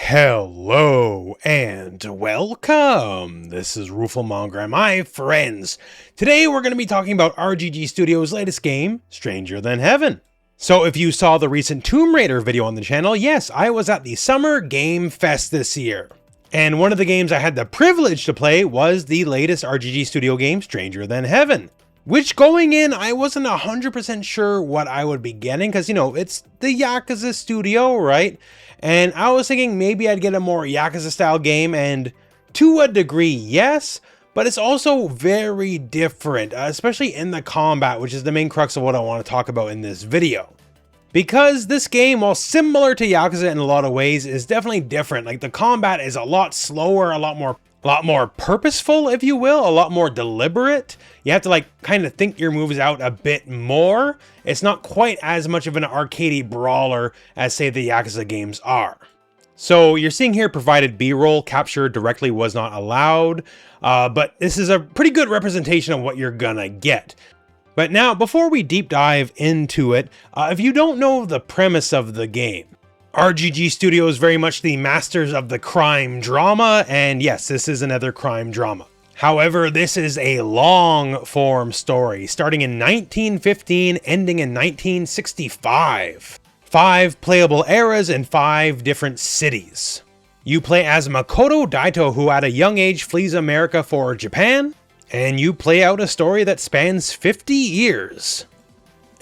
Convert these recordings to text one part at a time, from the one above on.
Hello and welcome. This is rooflemonger and my friends. Today we're going to be talking about RGG Studios' latest game, Stranger Than Heaven. So if you saw the recent Tomb Raider video on the channel, yes, I was at the Summer Game Fest this year. And one of the games I had the privilege to play was the latest RGG Studio game, Stranger Than Heaven. Which going in, I wasn't 100% sure what I would be getting because, it's the Yakuza studio, right? And I was thinking maybe I'd get a more Yakuza style game, and to a degree, yes, but it's also very different, especially in the combat, which is the main crux of what I want to talk about in this video. Because this game, while similar to Yakuza in a lot of ways, is definitely different. Like the combat is a lot slower, a lot more purposeful, if you will, a lot more deliberate. You have to kind of think your moves out a bit more. It's not quite as much of an arcadey brawler as say the Yakuza games are. So you're seeing here provided B-roll, capture directly was not allowed, but this is a pretty good representation of what you're gonna get. But now, before we deep dive into it, if you don't know the premise of the game, RGG Studios is very much the masters of the crime drama, and yes, this is another crime drama. However, this is a long-form story, starting in 1915, ending in 1965. 5 playable eras in 5 different cities. You play as Makoto Daito, who at a young age flees America for Japan, and you play out a story that spans 50 years.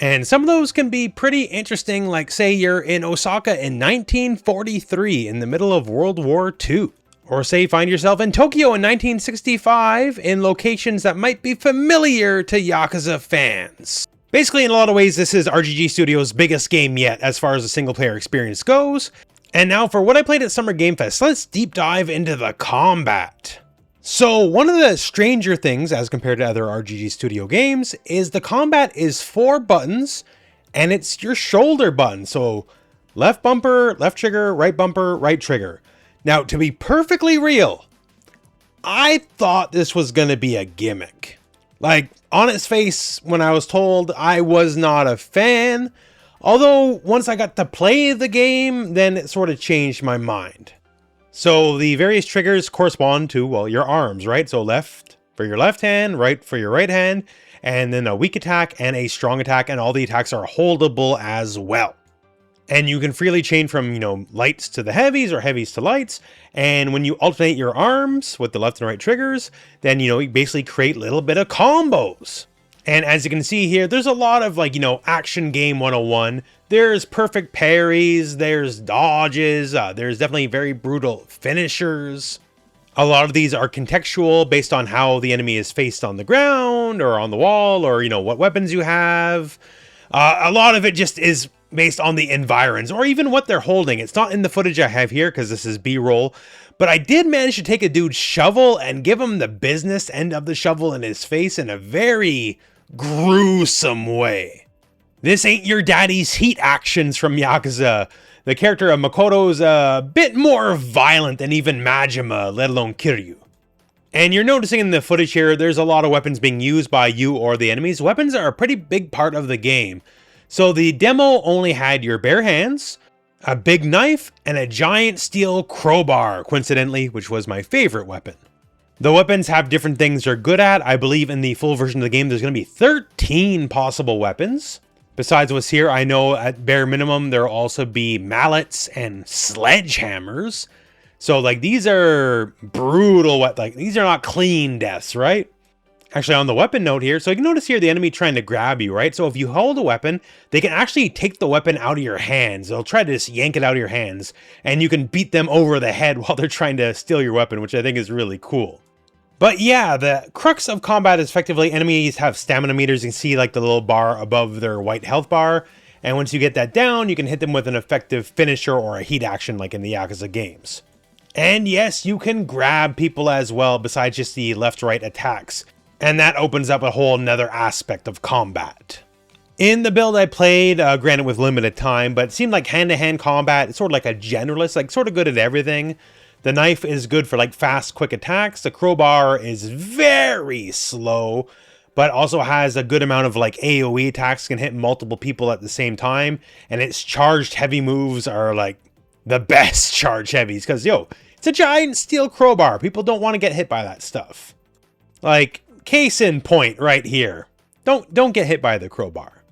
And some of those can be pretty interesting, like say you're in Osaka in 1943 in the middle of World War II. Or say find yourself in Tokyo in 1965 in locations that might be familiar to Yakuza fans. Basically, in a lot of ways, this is RGG Studios' biggest game yet as far as the single player experience goes. And now for what I played at Summer Game Fest, let's deep dive into the combat. So one of the stranger things as compared to other RGG Studio games is the combat is 4 buttons and it's your shoulder button. So left bumper, left trigger, right trigger. Now to be perfectly real, I thought this was going to be a gimmick. Like on its face when I was told, I was not a fan. Although once I got to play the game, then it sort of changed my mind. So the various triggers correspond to, well, your arms, right? So left for your left hand, right for your right hand, and then a weak attack and a strong attack, and all the attacks are holdable as well. And you can freely chain from, lights to the heavies or heavies to lights. And when you alternate your arms with the left and right triggers, then, you basically create a little bit of combos. And as you can see here, there's a lot of action game 101. There's perfect parries, there's dodges, there's definitely very brutal finishers. A lot of these are contextual based on how the enemy is faced on the ground or on the wall or, what weapons you have. A lot of it just is based on the environs or even what they're holding. It's not in the footage I have here because this is B-roll. But I did manage to take a dude's shovel and give him the business end of the shovel in his face in a very gruesome way. This ain't your daddy's heat actions from Yakuza. The character of Makoto's a bit more violent than even Majima, let alone Kiryu. And you're noticing in the footage here, there's a lot of weapons being used by you or the enemies. Weapons are a pretty big part of the game. So the demo only had your bare hands, a big knife, and a giant steel crowbar, coincidentally, which was my favorite weapon. The weapons have different things they're good at. I believe in the full version of the game, there's going to be 13 possible weapons. Besides what's here, I know at bare minimum, there'll also be mallets and sledgehammers. So these are brutal, these are not clean deaths, right? Actually, on the weapon note here, so you can notice here the enemy trying to grab you, right? So if you hold a weapon, they can actually take the weapon out of your hands. They'll try to just yank it out of your hands, and you can beat them over the head while they're trying to steal your weapon, which I think is really cool. But yeah, the crux of combat is effectively enemies have stamina meters. You can see the little bar above their white health bar. And once you get that down, you can hit them with an effective finisher or a heat action like in the Yakuza games. And yes, you can grab people as well besides just the left-right attacks. And that opens up a whole nother aspect of combat. In the build I played, granted with limited time, but it seemed like hand-to-hand combat. It's sort of like a generalist, sort of good at everything. The knife is good for fast, quick attacks. The crowbar is very slow, but also has a good amount of AoE attacks, can hit multiple people at the same time. And its charged heavy moves are the best charge heavies, because, yo, it's a giant steel crowbar. People don't want to get hit by that stuff. Like, case in point right here. Don't get hit by the crowbar.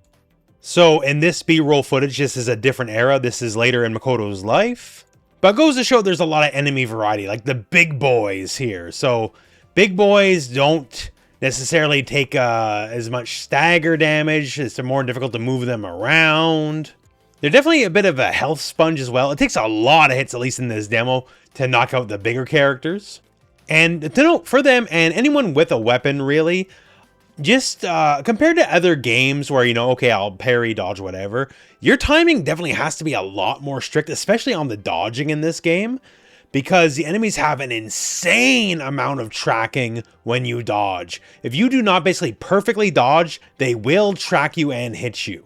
So in this B-roll footage, this is a different era. This is later in Makoto's life. But it goes to show there's a lot of enemy variety, like the big boys here. So big boys don't necessarily take as much stagger damage. It's more difficult to move them around. They're definitely a bit of a health sponge as well. It takes a lot of hits, at least in this demo, to knock out the bigger characters. And to note, for them and anyone with a weapon, really, just compared to other games where, you know, okay, I'll parry, dodge, whatever, your timing definitely has to be a lot more strict, especially on the dodging in this game, because the enemies have an insane amount of tracking when you dodge. If you do not basically perfectly dodge, they will track you and hit you.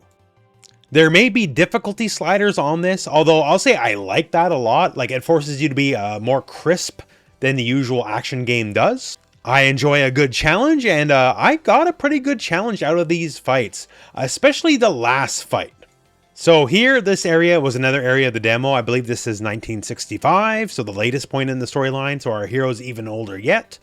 There may be difficulty sliders on this, although I'll say I like that a lot. Like, it forces you to be more crisp than the usual action game does. I enjoy a good challenge, and I got a pretty good challenge out of these fights, especially the last fight. So here, this area was another area of the demo. I believe this is 1965, so the latest point in the storyline, so our hero's even older yet.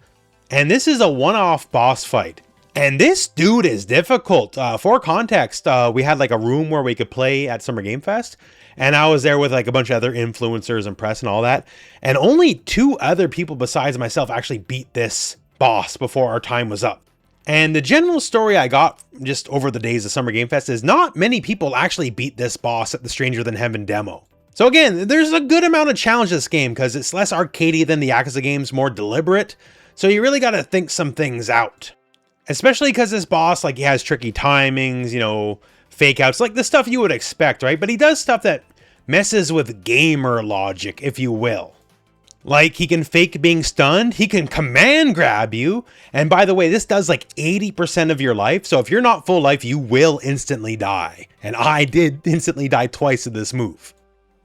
And this is a one-off boss fight. And this dude is difficult. For context, we had like a room where we could play at Summer Game Fest, and I was there with like a bunch of other influencers and press and all that. And only 2 other people besides myself actually beat this boss before our time was up. And the general story I got just over the days of Summer Game Fest is not many people actually beat this boss at the Stranger Than Heaven demo. So again, there's a good amount of challenge in this game because it's less arcadey than the Yakuza games, more deliberate. So you really got to think some things out. Especially because this boss, like, he has tricky timings, you know, fake outs, like the stuff you would expect, right? But he does stuff that messes with gamer logic, if you will. Like, he can fake being stunned, he can command grab you, and by the way, this does like 80% of your life, so if you're not full life, you will instantly die. And I did instantly die twice with this move.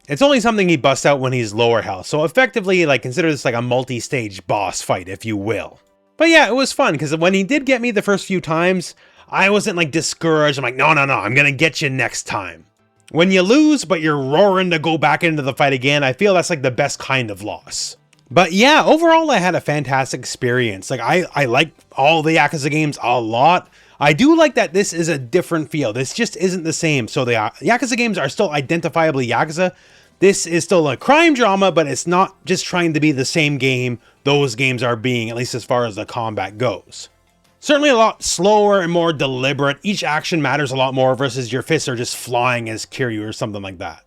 It's only something he busts out when he's lower health, so effectively, like, consider this like a multi-stage boss fight, if you will. But yeah, it was fun, because when he did get me the first few times, I wasn't like discouraged. I'm like, no, I'm gonna get you next time. When you lose, but you're roaring to go back into the fight again, I feel that's like the best kind of loss. But yeah, overall, I had a fantastic experience. Like, I like all the Yakuza games a lot. I do like that this is a different feel. This just isn't the same. So the Yakuza games are still identifiably Yakuza. This is still a crime drama, but it's not just trying to be the same game those games are being, at least as far as the combat goes. Certainly a lot slower and more deliberate. Each action matters a lot more versus your fists are just flying as Kiryu or something like that.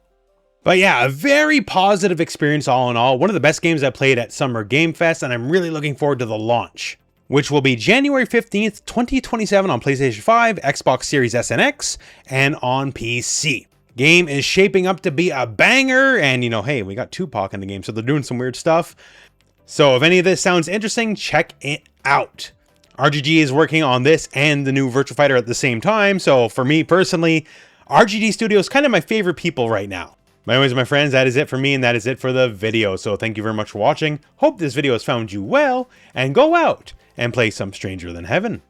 But yeah, a very positive experience all in all. One of the best games I played at Summer Game Fest, and I'm really looking forward to the launch, which will be January 15th, 2027 on PlayStation 5, Xbox Series S and X, and on PC. Game is shaping up to be a banger, and you know, hey, we got Tupac in the game, so they're doing some weird stuff. So if any of this sounds interesting, check it out. RGG is working on this and the new Virtua Fighter at the same time, so for me personally, RGG Studios is kind of my favorite people right now. But anyways, my friends, that is it for me, and that is it for the video. So thank you very much for watching. Hope this video has found you well, and go out and play some Stranger Than Heaven.